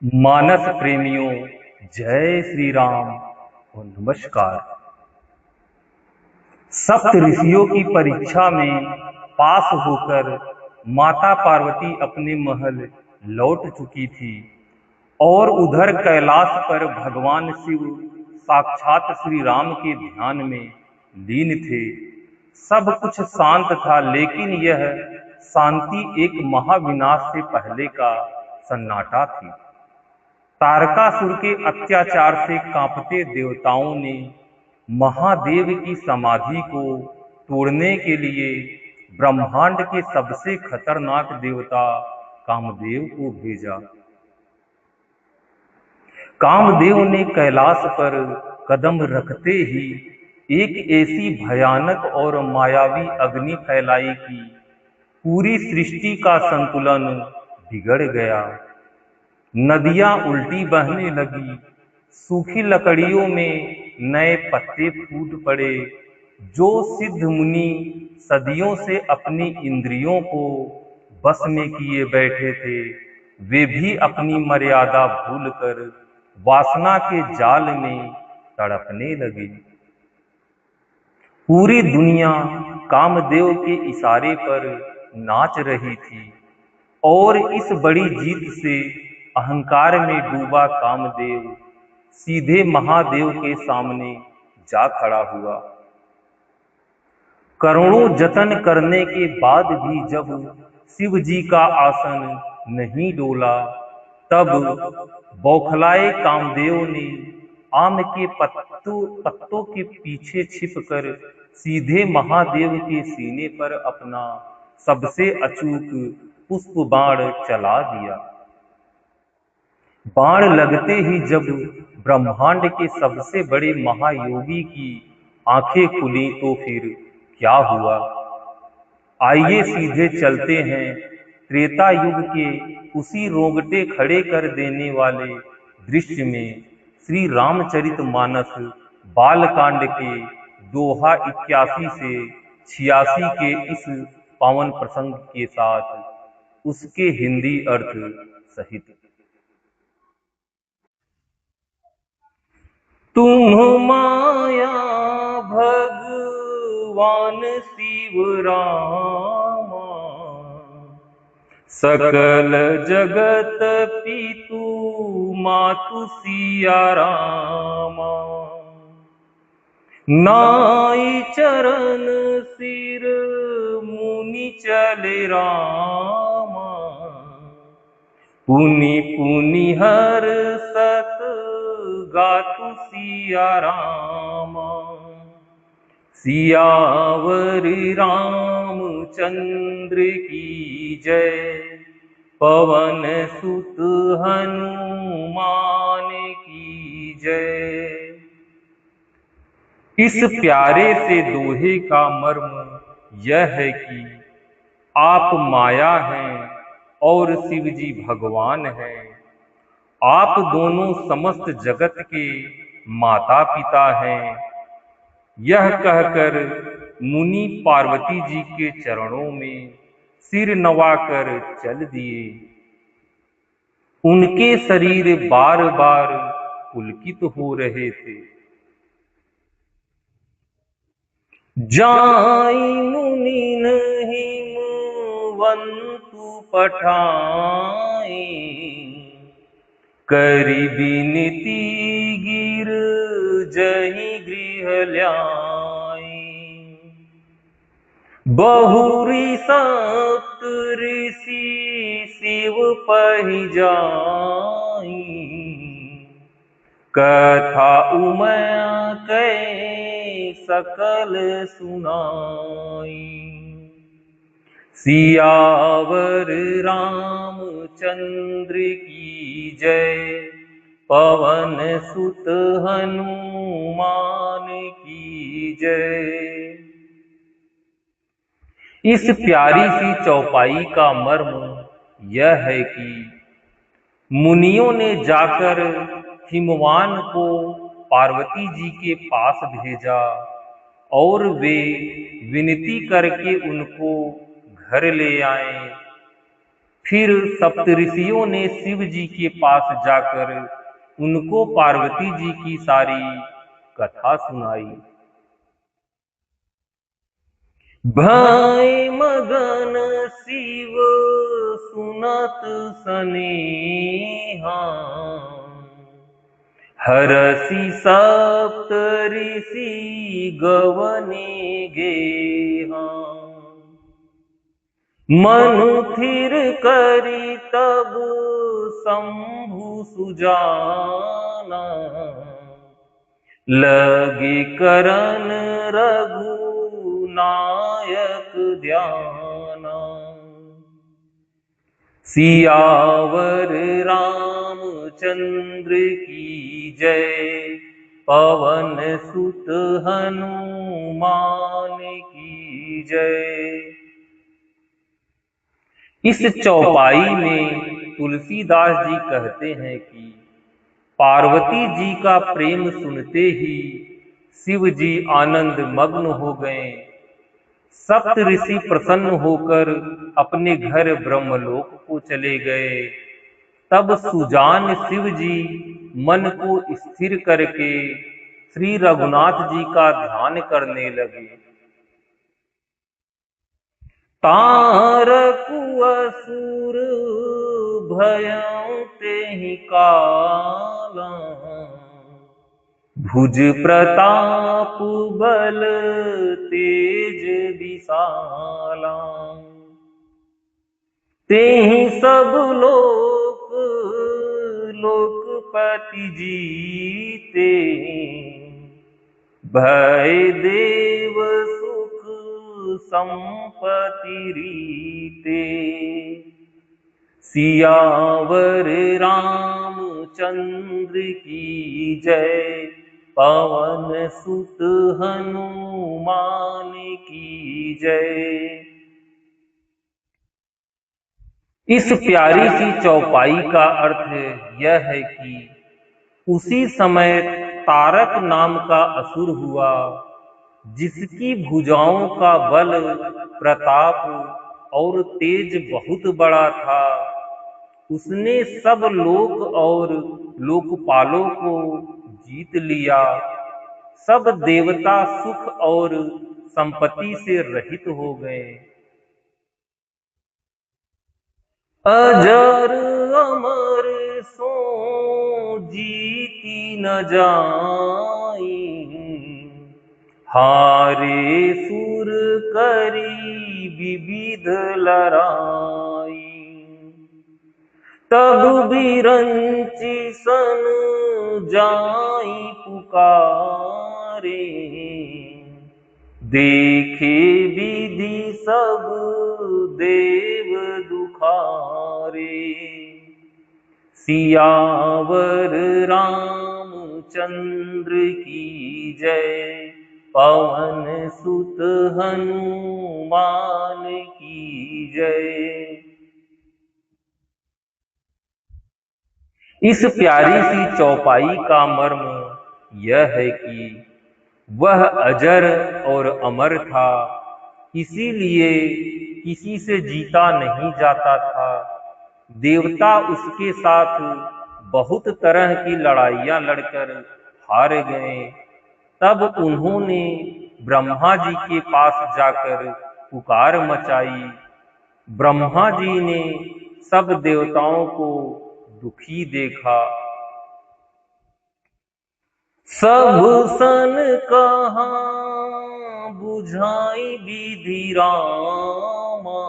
मानस प्रेमियों, जय श्री राम और नमस्कार। सप्त ऋषियों की परीक्षा में पास होकर माता पार्वती अपने महल लौट चुकी थी और उधर कैलाश पर भगवान शिव साक्षात श्री राम के ध्यान में लीन थे। सब कुछ शांत था, लेकिन यह शांति एक महाविनाश से पहले का सन्नाटा थी। तारकासुर के अत्याचार से कांपते देवताओं ने महादेव की समाधि को तोड़ने के लिए ब्रह्मांड के सबसे खतरनाक देवता कामदेव को भेजा। कामदेव ने कैलाश पर कदम रखते ही एक ऐसी भयानक और मायावी अग्नि फैलाई कि पूरी सृष्टि का संतुलन बिगड़ गया। नदियां उल्टी बहने लगी, सूखी लकड़ियों में नए पत्ते फूट पड़े। जो सिद्ध मुनि सदियों से अपनी इंद्रियों को बस में किए बैठे थे, वे भी अपनी मर्यादा भूलकर वासना के जाल में तड़पने लगे। पूरी दुनिया कामदेव के इशारे पर नाच रही थी और इस बड़ी जीत से अहंकार में डूबा कामदेव सीधे महादेव के सामने जा खड़ा हुआ। करोड़ों जतन करने के बाद भी जब शिव जी का आसन नहीं डोला, तब बौखलाए कामदेव ने आम के पत्तों के पीछे छिपकर सीधे महादेव के सीने पर अपना सबसे अचूक पुष्प बाण चला दिया। बाण लगते ही जब ब्रह्मांड के सबसे बड़े महायोगी की आंखें खुली तो फिर क्या हुआ? आइए सीधे चलते हैं त्रेता युग के उसी रोंगटे खड़े कर देने वाले दृश्य में, श्री रामचरितमानस बालकांड के दोहा 81 से 86 के इस पावन प्रसंग के साथ उसके हिंदी अर्थ सहित। तुम माया भगवान शिव रामा, सकल जगत पितु मातु सिया रामा। नाई चरण सिर मुनि चले रामा, पुनि पुनि हर सत गातु सिया रामा। सियावरी रामचंद्र की जय, पवन सुत हनुमान की जय। इस प्यारे से दोहे का मर्म यह है कि आप माया हैं और शिव जी भगवान हैं। आप दोनों समस्त जगत के माता पिता हैं। यह कहकर मुनि पार्वती जी के चरणों में सिर नवाकर चल दिए। उनके शरीर बार बार पुलकित हो रहे थे। जाई मुनि हिमवंतु पठाई, करी बिनती गिर जहि गृह ल्याई। बहुरी सप्त ऋषि शिव पहि जाई, कथा उमया कै सकल सुनाई। सियावर रामचंद्र की जय, पवन सुत हनुमान की जय। इस प्यारी सी चौपाई का मर्म यह है कि मुनियों ने जाकर हिमवान को पार्वती जी के पास भेजा और वे विनती करके उनको घर ले आए। फिर सप्तऋषियों ने शिव जी के पास जाकर उनको पार्वती जी की सारी कथा सुनाई। भय मगन शिव सुनत सनेहा, हरषि सप्त ऋषि गवने गेहा। मनु थिर करी तब शंभु सुजाना, लगे करन रघुनायक ध्याना। सियावर रामचंद्र की जय, पवन सुत हनुमान की जय। इस चौपाई में तुलसीदास जी कहते हैं कि पार्वती जी का प्रेम सुनते ही शिव जी आनंद मग्न हो गए। सप्त ऋषि प्रसन्न होकर अपने घर ब्रह्मलोक को चले गए। तब सुजान शिव जी मन को स्थिर करके श्री रघुनाथ जी का ध्यान करने लगे। तारकु असुर भयं तेहि काला, भुज प्रताप बल तेज विशाला। तेहि सब लोक लोकपति जीते, भय देव सुख संपत्ति रीते। सियावर रामचंद्र की जय, पवन सुत हनुमान की जय। इस प्यारी सी चौपाई का अर्थ यह है कि उसी समय तारक नाम का असुर हुआ, जिसकी भुजाओं का बल, प्रताप और तेज बहुत बड़ा था। उसने सब लोक और लोकपालों को जीत लिया। सब देवता सुख और संपत्ति से रहित हो गए। अजर अमर सो जीती न जाई, हारे सुर करी विविध लड़ाई। तब बिरंचि सन जाई पुकारे, देखे विधि सब देव दुखारे। सियावर रामचंद्र की जय, पवन सुत हनुमान की जय। इस प्यारी सी चौपाई का मर्म यह है कि वह अजर और अमर था, इसीलिए किसी से जीता नहीं जाता था। देवता उसके साथ बहुत तरह की लड़ाइयां लड़कर हार गए। तब उन्होंने ब्रह्मा जी के पास जाकर पुकार मचाई। ब्रह्मा जी ने सब देवताओं को दुखी देखा। सब सन कहाँ बुझाई विधि रामा,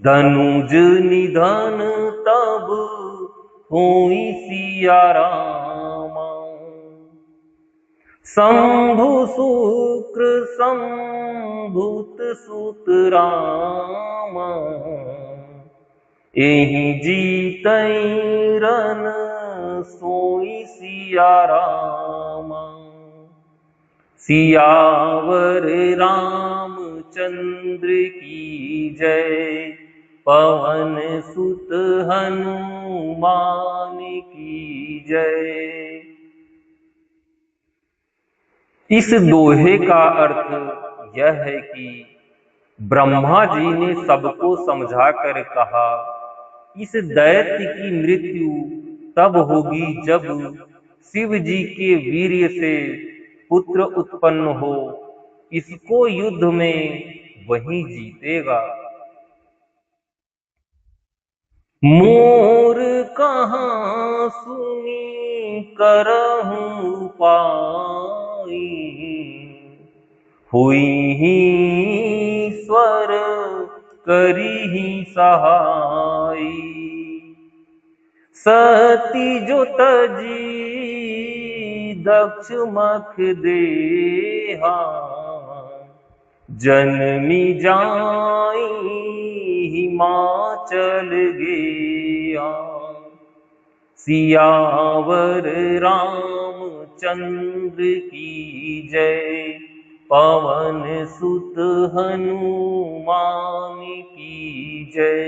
धनुज निधन तब होई सिया रामा। शंभु शुक्र संभूत सुत रामा, एहि जीतई रन सोई सिया रामा। सियावर रामचंद्र की जय, पवन सुत हनुमान की जय। इस दोहे का अर्थ यह है कि ब्रह्मा जी ने सबको समझाकर कहा, इस दैत्य की मृत्यु तब होगी जब शिव जी के वीर्य से पुत्र उत्पन्न हो। इसको युद्ध में वही जीतेगा। मोर कहाँ सुनी करहूं पाई, हुई ही स्वर करी ही सहाई। सती जो तजी दक्ष मख देहा, जन्मी जाई हिमाचल गया। सियावर रामचंद्र की जय, पवन सुत हनुमान की जय।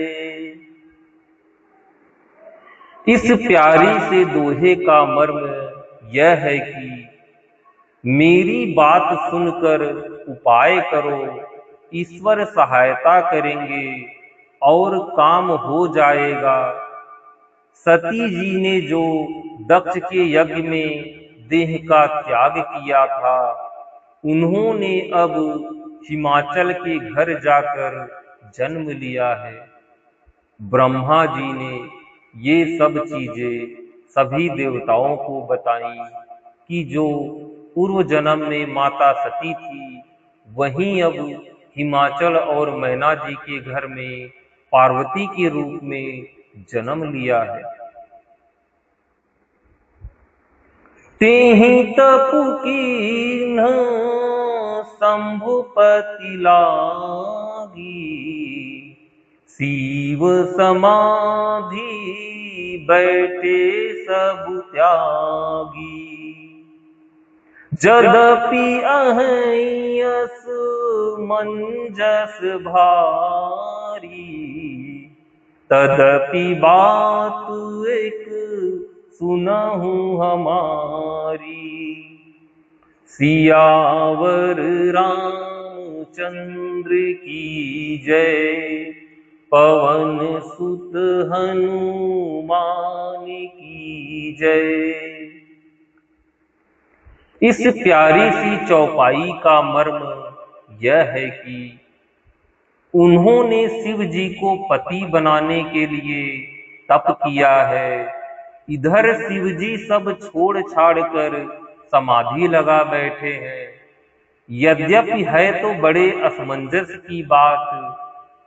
इस प्यारी से दोहे का मर्म यह है कि मेरी बात सुनकर उपाय करो, ईश्वर सहायता करेंगे और काम हो जाएगा। सती जी ने जो दक्ष के यज्ञ में देह का त्याग किया था, उन्होंने अब हिमाचल के घर जाकर जन्म लिया है। ब्रह्मा जी ने ये सब चीजें सभी देवताओं को बताई कि जो पूर्व जन्म में माता सती थी, वहीं अब हिमाचल और मैना जी के घर में पार्वती के रूप में जन्म लिया है। तेहि तपु कीन्ह शंभुपति लागी, शिव समाधि बैठे सब त्यागी। जदपि अहैयस मंजस भारी, तदपि बात एक सुनहु हमारी। सियावर रामचंद्र की जय, पवन सुत हनुमान की जय। इस प्यारी सी चौपाई का मर्म यह है कि उन्होंने शिव जी को पति बनाने के लिए तप किया है। इधर शिव जी सब छोड़ छाड़ कर समाधि लगा बैठे हैं। यद्यपि है तो बड़े असमंजस की बात,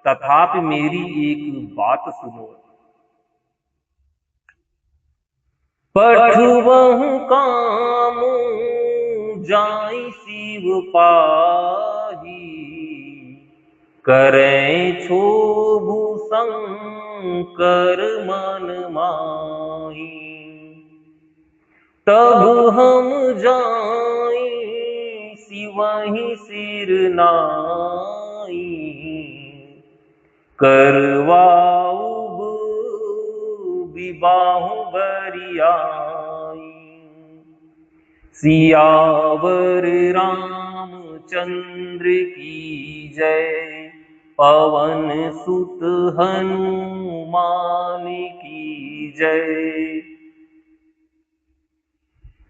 तथापि मेरी एक बात सुनो। पठुवहु कामु जाई शिव पाही, करें क्षोभु शंकर मन माही। तब हम जाई शिवहि सिर नाई, करवाऊब विबाहु बरियाई। सियावर रामचंद्र की जय, पवन सुत हनुमान की जय।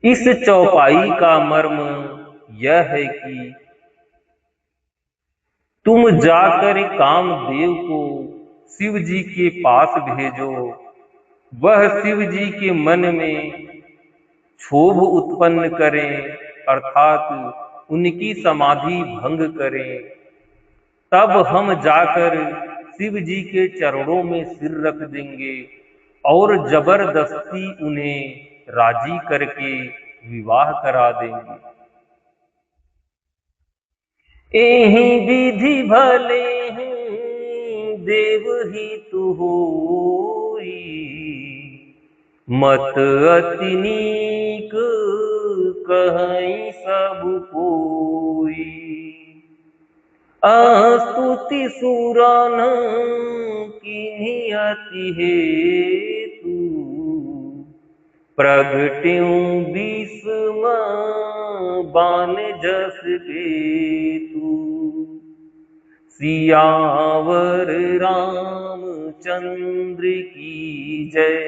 इस चौपाई का मर्म यह है कि तुम जाकर कामदेव को शिव जी के पास भेजो। वह शिव जी के मन में क्षोभ उत्पन्न करें, अर्थात उनकी समाधि भंग करें। तब हम जाकर शिव जी के चरणों में सिर रख देंगे और जबरदस्ती उन्हें राजी करके विवाह करा देंगे। एहि विधि भले ही देव हितु होई, मत अति नीक कहई सब कोई। अस्तुति सुरन किन्हीं अति हेतु, प्रगट्यूं विस्म बान जस केतु। सियावर रामचंद्र की जय।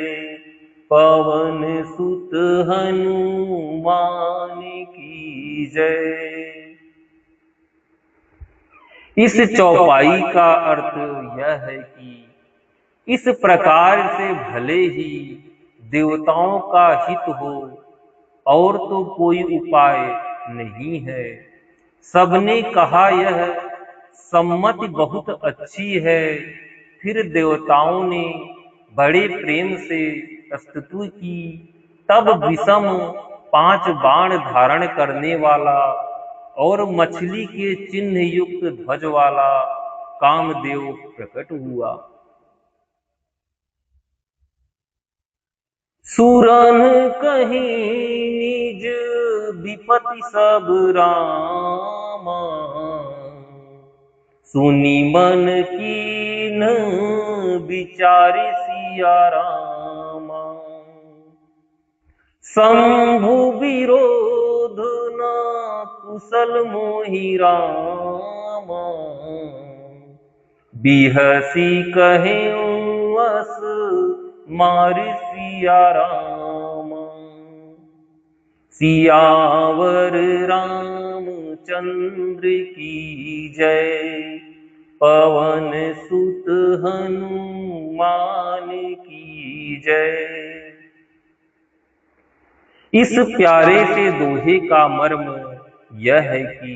पवन सुत हनुमान की जय। इस चौपाई का अर्थ यह है कि इस प्रकार से भले ही देवताओं का हित हो, और तो कोई उपाय नहीं है। सबने कहा यह सम्मति बहुत अच्छी है। फिर देवताओं ने बड़े प्रेम से स्तुति की। तब विषम 5 बाण धारण करने वाला और मछली के चिन्ह युक्त ध्वज वाला कामदेव प्रकट हुआ। सुरन कहीं निज विपति सब रामा। सुनी मन कीन विचारि सिया रामा। शंभु विरोध न कुशल मोहि रामा। बिहसी कहे वस मारि सिया रामा। सियावर रामचंद्र की जय। पवन सुत हनुमान की जय। इस प्यारे से दोहे का मर्म यह है कि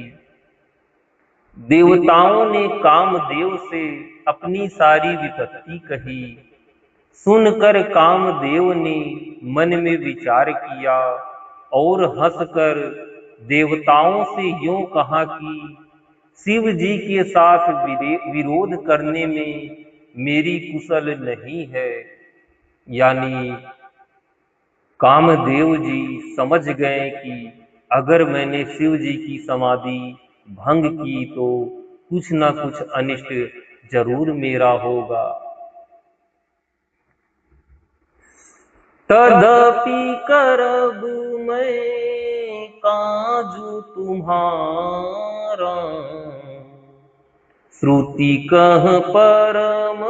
देवताओं ने कामदेव से अपनी सारी विपत्ति कही। सुनकर कामदेव ने मन में विचार किया और हंसकर देवताओं से यूं कहा कि शिव जी के साथ विरोध करने में मेरी कुशल नहीं है। यानी कामदेव जी समझ गए कि अगर मैंने शिव जी की समाधि भंग की तो कुछ न कुछ अनिष्ट जरूर मेरा होगा। तदपि करब मैं काजू तुम्हारा। श्रुति कह परम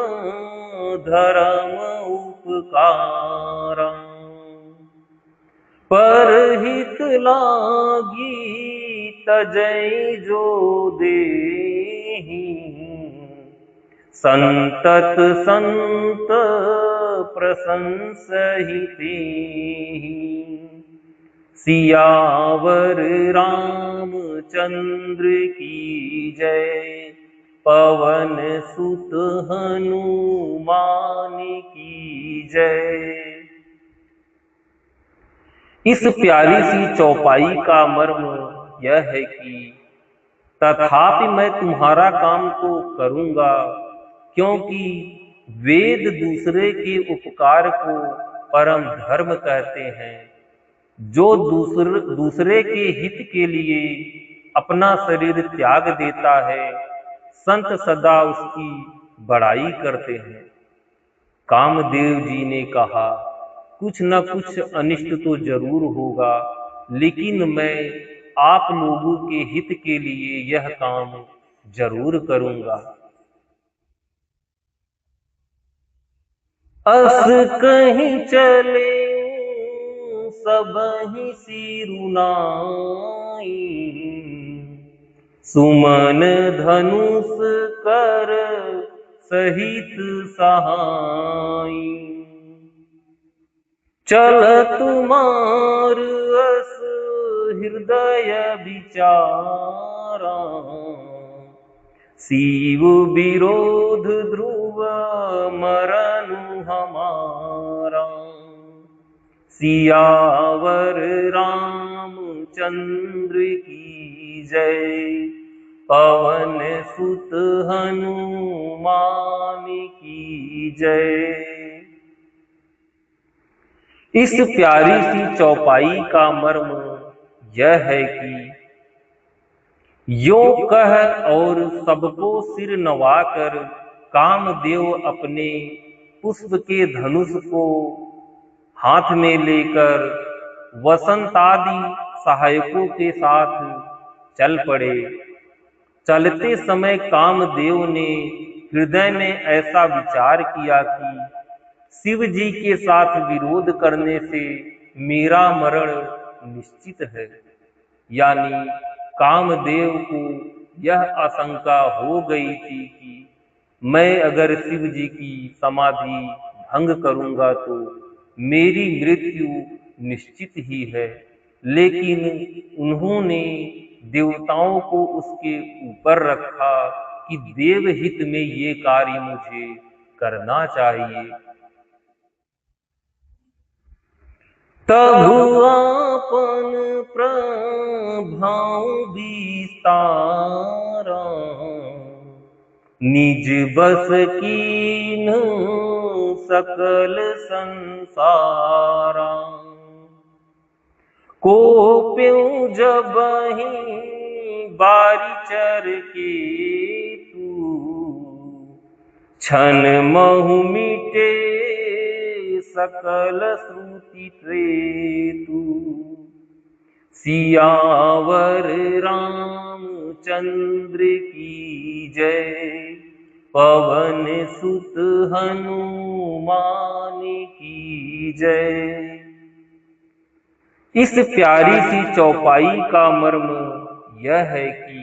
धर्म उपकारा। परहित लागी तजै जो देहि। संतत संत प्रशंसहि तेहि। सियावर रामचंद्र की जय। पवन सुत हनुमान की जय। इस प्यारी सी चौपाई का मर्म यह है कि तथापि मैं तुम्हारा काम तो करूंगा, क्योंकि वेद दूसरे के उपकार को परम धर्म कहते हैं। जो दूसरे के हित के लिए अपना शरीर त्याग देता है, संत सदा उसकी बड़ाई करते हैं। कामदेव जी ने कहा, कुछ न कुछ अनिष्ट तो जरूर होगा, लेकिन मैं आप लोगों के हित के लिए यह काम जरूर करूंगा। अस कहीं चले सबहि सिरुनाई। सुमन धनुष कर सहित सहाई। चलत मार अस हृदय विचारा। शिव विरोध ध्रुव मरनु हमारा। सियावर रामचंद्र की जय। पवन सुत हनुमान की जय। इस प्यारी सी चौपाई का मर्म यह है कि यो कह और सबको सिर नवाकर कामदेव अपने पुष्प के धनुष को हाथ में लेकर वसंतादि सहायकों के साथ चल पड़े। चलते समय कामदेव ने हृदय में ऐसा विचार किया कि शिव जी के साथ विरोध करने से मेरा मरण निश्चित है। यानी कामदेव को यह आशंका हो गई थी कि मैं अगर शिव जी की समाधि भंग करूंगा तो मेरी मृत्यु निश्चित ही है। लेकिन उन्होंने देवताओं को उसके ऊपर रखा कि देवहित में ये कार्य मुझे करना चाहिए। तब आपन प्रभाव विस्तारा, निज बस कीन सकल संसारा। को प्यों जबहि बारिचर के तू, क्षण महु मिटे सकल श्रुति त्रेतु। सियावर रामचंद्र की जय, पवन सुत हनुमान की जय। इस प्यारी सी चौपाई का मर्म यह है कि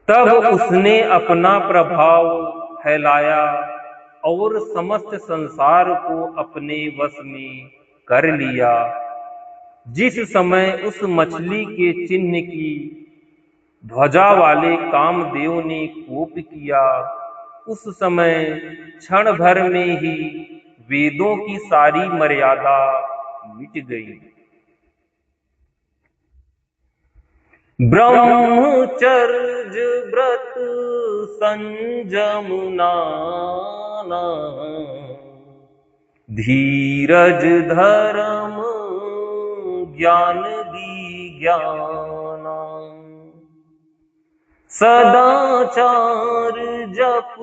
तब उसने अपना प्रभाव फैलाया और समस्त संसार को अपने वश में कर लिया। जिस समय उस मछली के चिन्ह की ध्वजा वाले कामदेव ने कोप किया, उस समय क्षण भर में ही वेदों की सारी मर्यादा मिट गई। ब्रह्मचर्य व्रत संयम नाना, धीरज धर्म ज्ञान विज्ञाना। सदाचार जप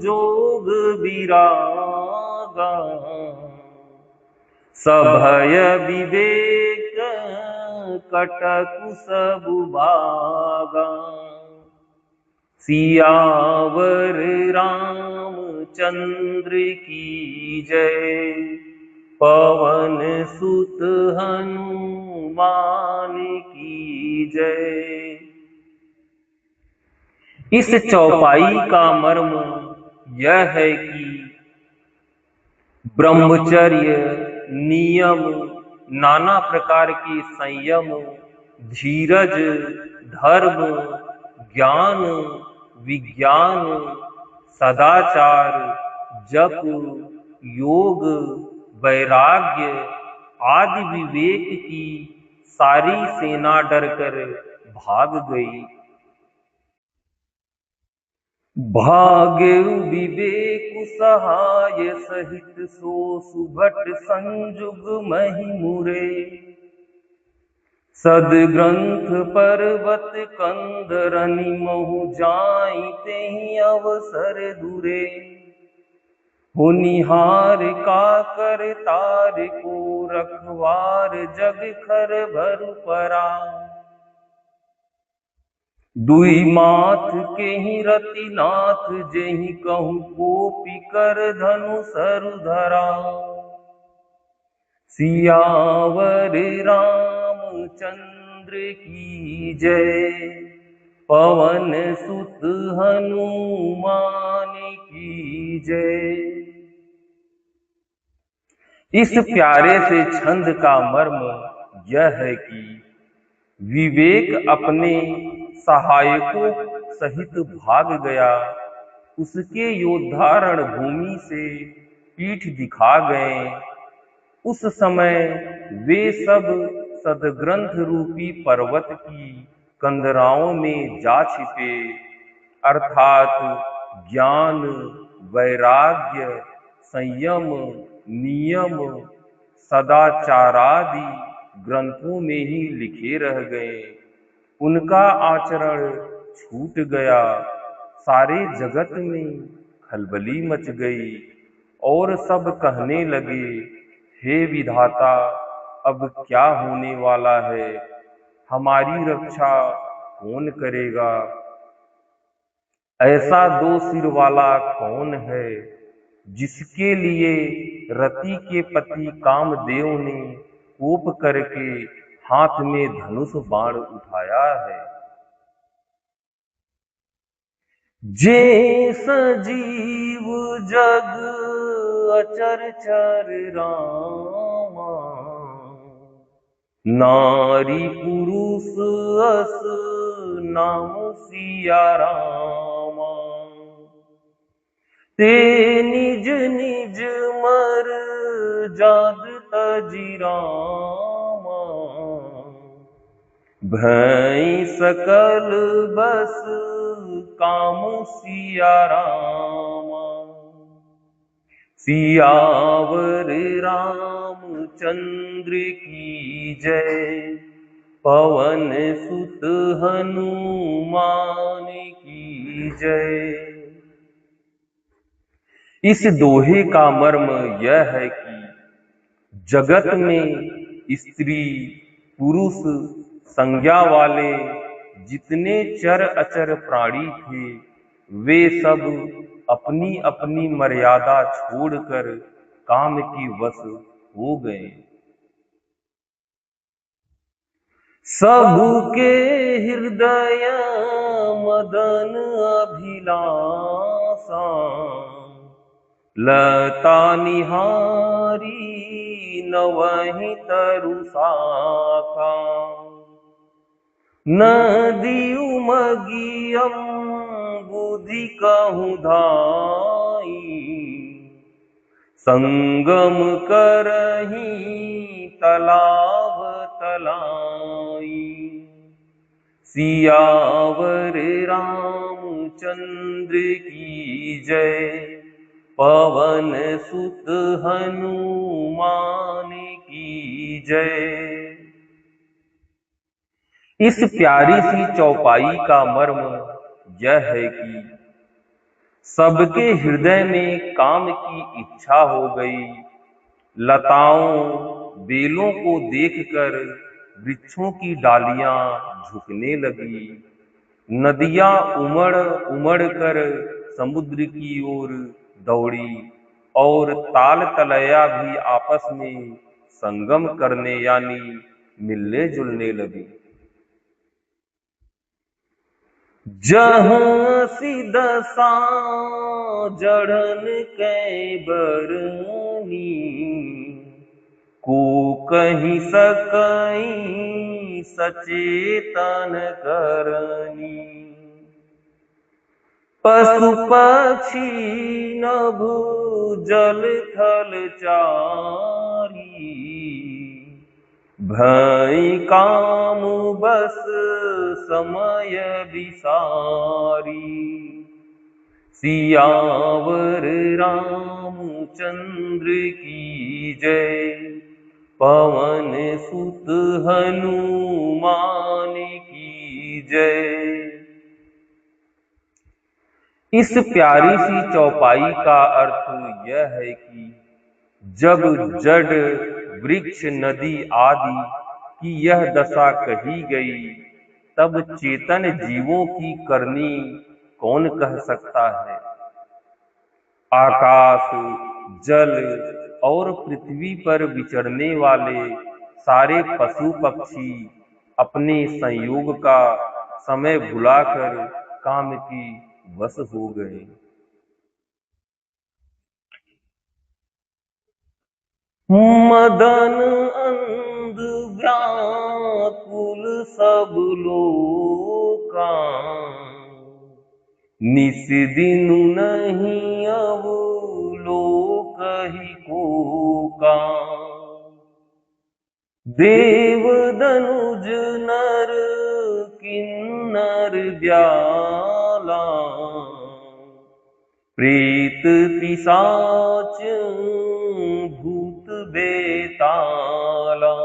जोग विरागा, सभय विवेक कटकु सबु भागा। सियावर रामचंद्र की जय, पवन सुत हनुमान की जय। इस चौपाई का मर्म यह है कि ब्रह्मचर्य, नियम, नाना प्रकार के संयम, धीरज, धर्म, ज्ञान, विज्ञान, सदाचार, जप, योग, वैराग्य आदि विवेक की सारी सेना डरकर भाग गई। भाग्य विवेक सहाय सहित सो सुभट संजुग महि मुरे। सदग्रंथ पर्वत कंदरनि महु जाई तेहि अवसर दुरे। होनिहार का कर तार को रखवार जग खर भरु परा। दुई माथ के ही रतिनाथ जेहि कहूँ कोपी कर धनु सरु धरा। सियावर रामचंद्र की जय, पवन सुत हनुमान की जय। इस प्यारे से छंद का मर्म यह है कि विवेक अपने सहायकों सहित भाग गया। उसके योद्धा रणभूमि से पीठ दिखा गए। उस समय वे सब सदग्रंथ रूपी पर्वत की कंदराओं में जा छिपे, अर्थात ज्ञान, वैराग्य, संयम, नियम, सदाचारादि ग्रंथों में ही लिखे रह गए। उनका आचरण छूट गया। सारे जगत में खलबली मच गई और सब कहने लगे, हे विधाता, अब क्या होने वाला है? हमारी रक्षा कौन करेगा। ऐसा दो सिर वाला कौन है, जिसके लिए रति के पति कामदेव ने कोप करके हाथ में धनुष बाण उठाया है। जे सजीव जग अचर चर रामा, नारी पुरुष अस नाम सिया रामा। ते निज निज मर जाद तजी रामा, भई सकल बस काम सिया रामा। सियावर रामचंद्र की जय, पवन सुत हनुमान की जय। इस दोहे का मर्म यह है कि जगत में स्त्री पुरुष संज्ञा वाले जितने चर अचर प्राणी थे, वे सब अपनी अपनी मर्यादा छोड़कर काम की वश हो गए। सबके हृदय मदन अभिलाषा, लता निहारी नवहि तरुषाका। नदी उमगियम बुद्धि कहूँ धाई, संगम करही तालाब तलाई। सियावर रामचंद्र की जय, पवन सुत हनुमान की जय। इस प्यारी सी चौपाई का मर्म यह है कि सबके हृदय में काम की इच्छा हो गई। लताओं बेलों को देखकर वृक्षों की डालियां झुकने लगी। नदियां उमड़ उमड़ कर समुद्र की ओर दौड़ी और ताल तलैया भी आपस में संगम करने यानी मिलने जुलने लगी। जहाँ सिदसा जड़न कै बरनी, को कहीं सकई सचेतन करनी। पशु पक्षी नभु जल थल चारी, भई काम बस समय विसारी। सियावर रामचंद्र की जय, पवन सुत हनुमान की जय। इस प्यारी सी चौपाई का अर्थ यह है कि जब जड़ वृक्ष नदी आदि की यह दशा कही गई, तब चेतन जीवों की करनी कौन कह सकता है। आकाश, जल और पृथ्वी पर विचरने वाले सारे पशु पक्षी अपने संयोग का समय भुलाकर काम की वश हो गए। मदन अंध व्याकुल सब लोका, निस दिन नहीं अवलोकहि कोका। देव दनुज नर किन्नर ब्याला, प्रेत पिशाच भूत बेताला।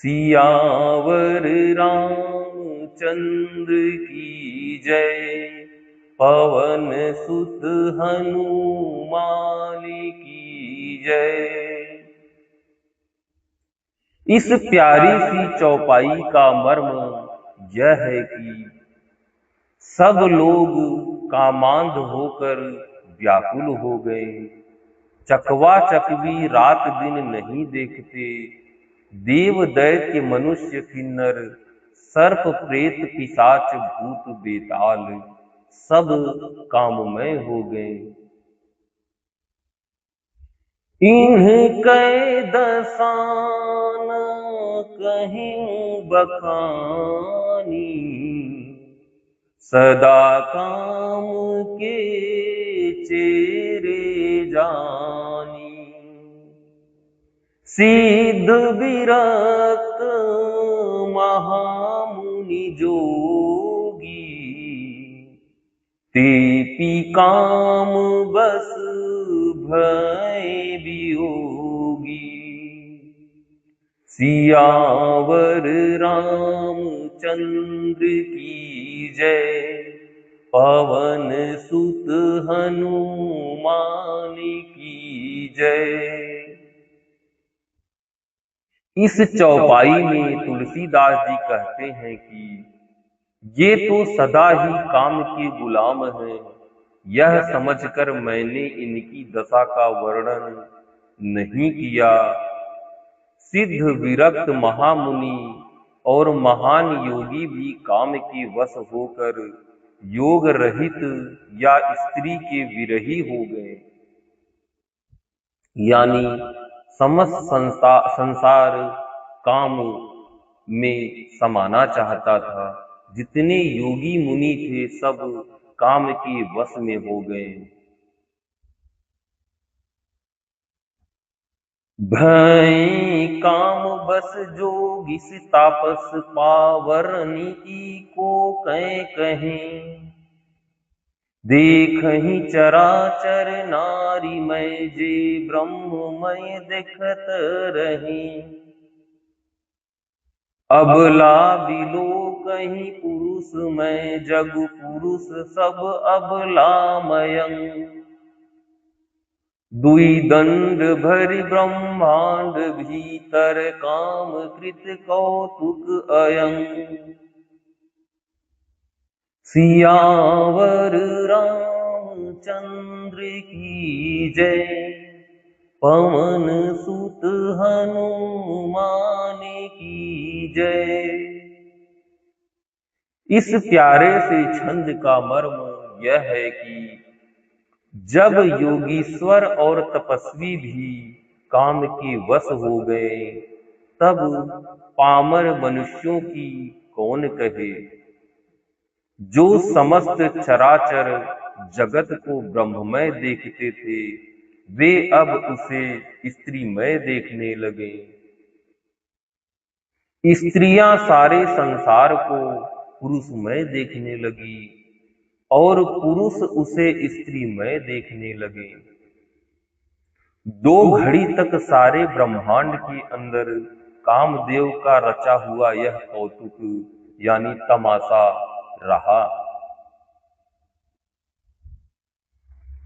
सियावर रामचंद्र की जय, पवन सुत हनुमान की जय। इस प्यारी सी चौपाई का मर्म यह है कि सब लोग कामांध होकर व्याकुल हो गए। चकवा चकवी रात दिन नहीं देखते, देव दैत्य मनुष्य किन्नर, सर्प प्रेत पिशाच भूत बेताल, सब काममय हो गए। इनके दसान कहीं बखानी, सदा काम के चेरे जानी। सिद्ध विरक्त महामुनि जोगी, तेपी काम बस भय वियोगी। सियावर रामचंद्र की जय, पवन सुत हनुमान की जय। इस चौपाई में तुलसीदास जी कहते हैं कि ये तो सदा ही काम के गुलाम हैं, यह समझकर मैंने इनकी दशा का वर्णन नहीं किया। सिद्ध विरक्त महामुनि और महान योगी भी काम के वश होकर योग रहित या स्त्री के विरही हो गए। यानी समस्त संसार काम में समाना चाहता था। जितने योगी मुनि थे सब काम के वश में हो गए। भय काम बस जोगिस तापस, पावर नीति को कहें। देखहि चराचर नारी मय, जे ब्रह्ममय देखत रही। अबला बिलो कहीं पुरुष में, जग पुरुष सब अबलामयं। दुई दंड भरि ब्रह्मांड भीतर, काम कृत कौतुक अयं। सियावर रामचंद्र की जय, पवन सुत हनुमान की जय। इस प्यारे से छंद का मर्म यह है कि जब योगीश्वर और तपस्वी भी काम के वश हो गए, तब पामर मनुष्यों की कौन कहे। जो समस्त चराचर जगत को ब्रह्ममय देखते थे, वे अब उसे स्त्रीमय देखने लगे। स्त्रियां सारे संसार को पुरुषमय देखने लगी और पुरुष उसे स्त्रीमय देखने लगे। दो घड़ी तक सारे ब्रह्मांड के अंदर कामदेव का रचा हुआ यह कौतुक यानी तमाशा रहा।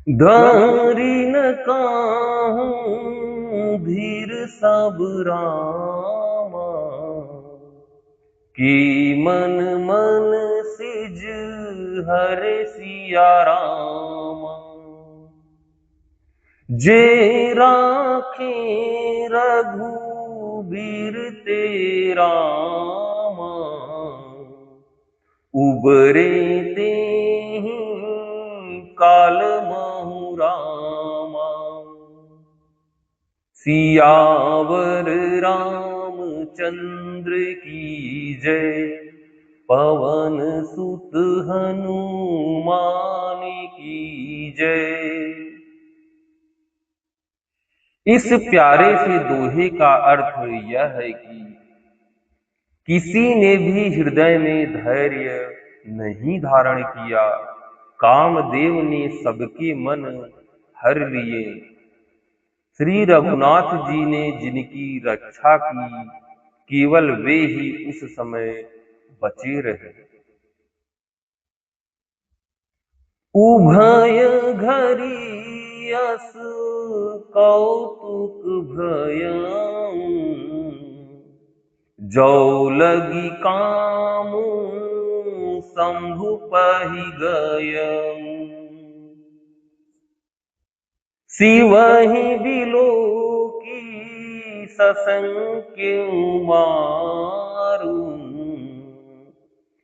धारी न काहूं धीर सब रामा, कि मन मन सिज हरे सिया रामा। जे राखे रघुबीर तेरा, उबरे ते काल महु रामा। सियावर रामचंद्र की जय, पवन सुत हनुमान की जय। इस प्यारे से दोहे का अर्थ यह है कि किसी ने भी हृदय में धैर्य नहीं धारण किया। कामदेव ने सबके मन हर लिए। श्री रघुनाथ जी ने जिनकी रक्षा की, केवल वे ही उस समय बचे रहे। उभय घरी यस कौतुक भयं, जो लगी कामू शंभु पहि गयऊँ। सिवहि बिलो की ससंख्य मारू।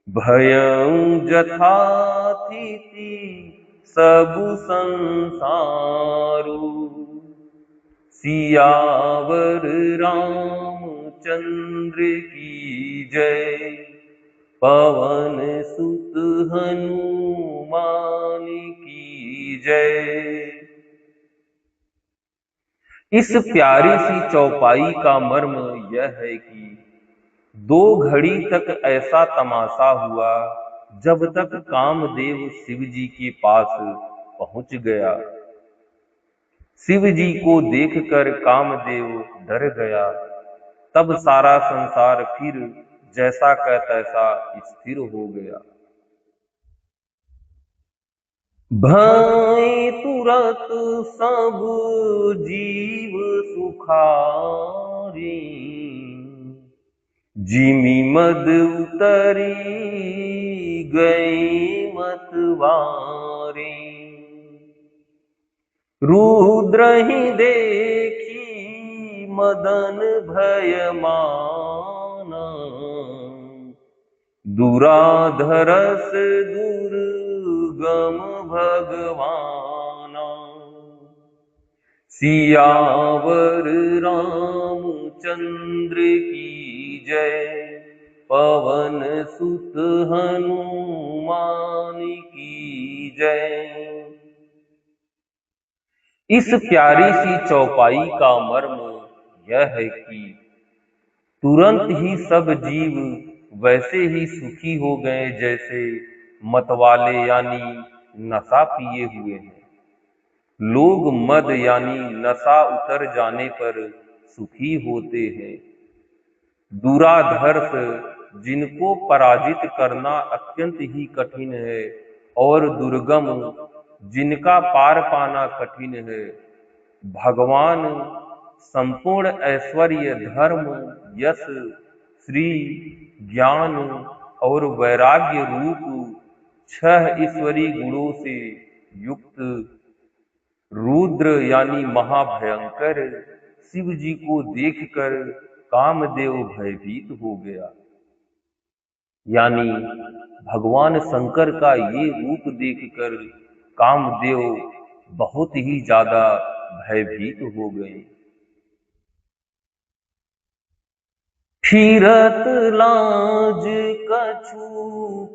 भयं जथातिथि सबु संसारू। सियावर रामचंद्र की जय। पवन सुत हनुमान की जय। इस प्यारी सी चौपाई का मर्म यह है कि 2 घड़ी तक ऐसा तमाशा हुआ जब तक कामदेव शिव जी के पास पहुंच गया। शिव जी को देखकर कामदेव डर गया। तब सारा संसार फिर जैसा का तैसा स्थिर हो गया। भय तुरत सब जीव सुखारी। जिमि मद उतरी गई मतवारी। रुद्र ही देखी मदन भय माना। दुराधरस दुर्गम भगवाना। सियावर रामचंद्र की जय। पवन सुत हनुमान की जय। इस प्यारी सी चौपाई का मर्म यह है कि तुरंत ही सब जीव वैसे ही सुखी हो गए जैसे मतवाले यानी नशा पिए हुए हैं। लोग मद यानी नशा उतर जाने पर सुखी होते हैं। दुराधर्ष जिनको पराजित करना अत्यंत ही कठिन है और दुर्गम जिनका पार पाना कठिन है। भगवान संपूर्ण ऐश्वर्य धर्म यश श्री ज्ञान और वैराग्य रूप 6 ईश्वरी गुणों से युक्त रुद्र यानी महाभयंकर शिव जी को देखकर कामदेव भयभीत हो गया। यानी भगवान शंकर का ये रूप देखकर कामदेव बहुत ही ज्यादा भयभीत हो गए। फिरत लाज कछु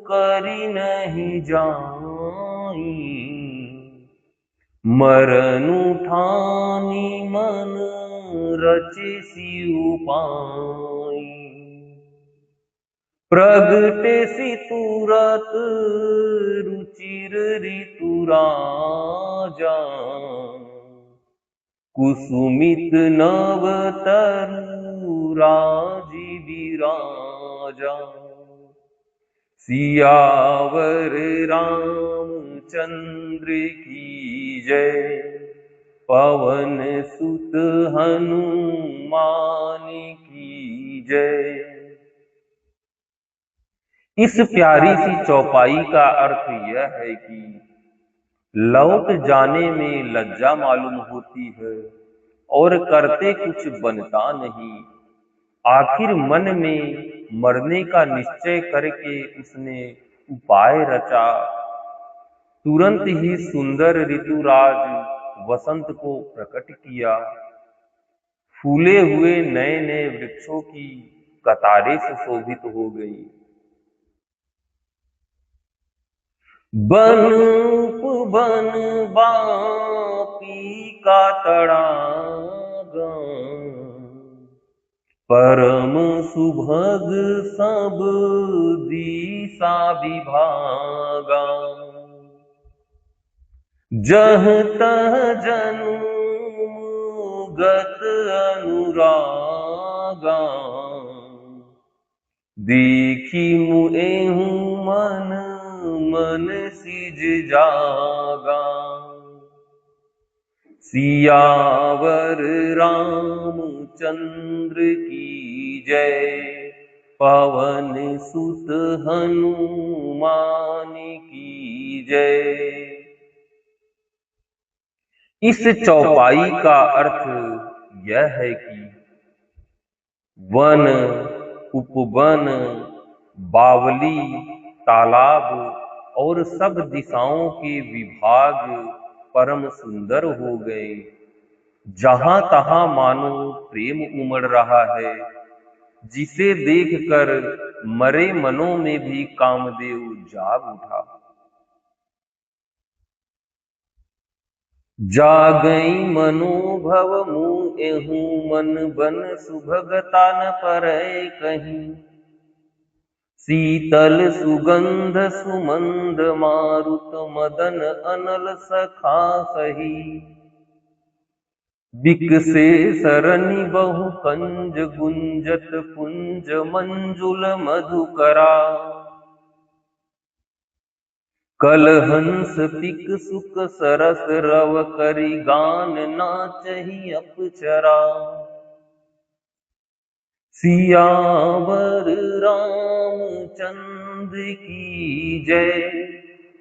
करि नहीं जाई। मरनु ठानी मन रचे सिउ पाई। प्रगटे सि तुरत रुचिर ऋतु राजा। कुसुमित नव तरु राजी विराजा। सियावर रामचंद्र की जय। पवन सुत हनुमान की जय। इस प्यारी सी चौपाई का अर्थ यह है कि लौट जाने में लज्जा मालूम होती है और करते कुछ बनता नहीं। आखिर मन में मरने का निश्चय करके उसने उपाय रचा। तुरंत ही सुंदर ऋतुराज वसंत को प्रकट किया। फूले हुए नए नए वृक्षों की कतारें सुशोभित हो गई। बन उपवन बापी का तड़ागा। परम सुभग सब दिशा विभागा। जह तह जनुम गत अनुरागा। देखी मुएहु मन मन सिज जागा। सियावर रामचंद्र की जय। पवन सुत हनुमान की जय। इस चौपाई का अर्थ यह है कि वन, उपवन, बावली, तालाब और सब दिशाओं के विभाग परम सुंदर हो गए। जहां तहां मानो प्रेम उमड़ रहा है, जिसे देखकर मरे मनों में भी कामदेव जाग उठा। जागई मनोभव मुँह मन बन सुभगता न परय कहीं। शीतल सुगंध सुमंद मारुत मदन अनल सखा सही। बिकसे सरनि बहु कंज गुंजत पुंज मंजुल मधुकरा। कल हंस पिक सुक सरस रव करि गान नाचहि अपचरा। सियावर रामचंद्र की जय,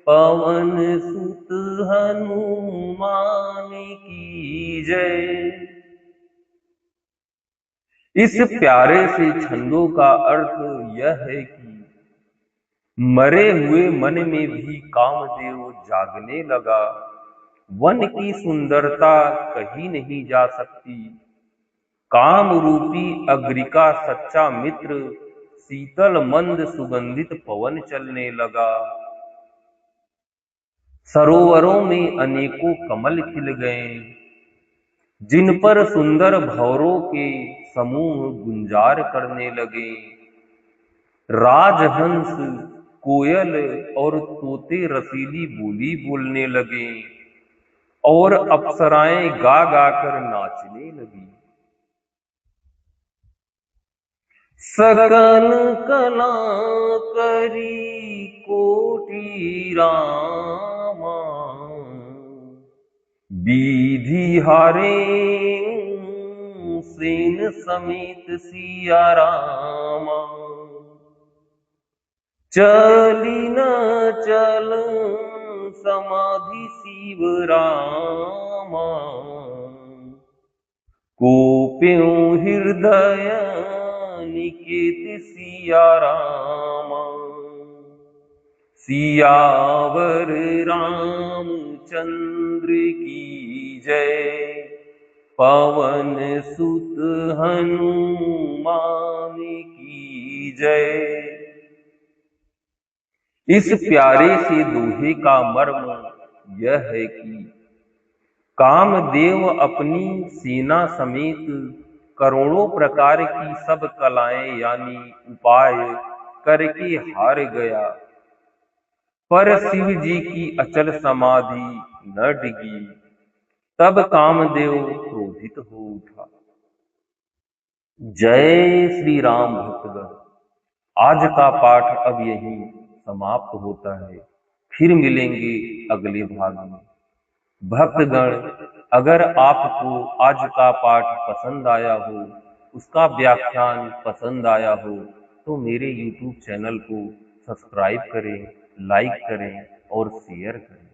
पवन सुत हनुमान की जय। इस प्यारे से छंदों का अर्थ यह है कि मरे हुए मन में भी कामदेव जागने लगा। वन की सुंदरता कहीं नहीं जा सकती। काम रूपी अग्नि का सच्चा मित्र शीतल मंद सुगंधित पवन चलने लगा। सरोवरों में अनेकों कमल खिल गए, जिन पर सुंदर भंवरों के समूह गुंजार करने लगे। राजहंस, कोयल और तोते रसीली बोली बोलने लगे और अप्सराएं गा गा कर नाचने लगी। सकल कला करी कोटि रामा, बीधि हारे सेन समेत सिया रामा। चली न चल समाधि शिव रामा, कोप्यों हृदय निकेत सिया रामा। सियावर रामचंद्र की जय, पवन सुत हनुमान की जय। इस प्यारे से दोहे का मर्म यह है कि कामदेव अपनी सेना समेत करोड़ों प्रकार की सब कलाएं यानी उपाय करके हार गया, पर शिव जी की अचल समाधि न डिगी। तब कामदेव क्रोधित हो उठा। जय श्री राम भक्तगण। आज का पाठ अब यहीं समाप्त होता है। फिर मिलेंगे अगले भाग में। भक्तगण, अगर आपको आज का पाठ पसंद आया हो, उसका व्याख्यान पसंद आया हो, तो मेरे YouTube चैनल को सब्सक्राइब करें, लाइक करें और शेयर करें।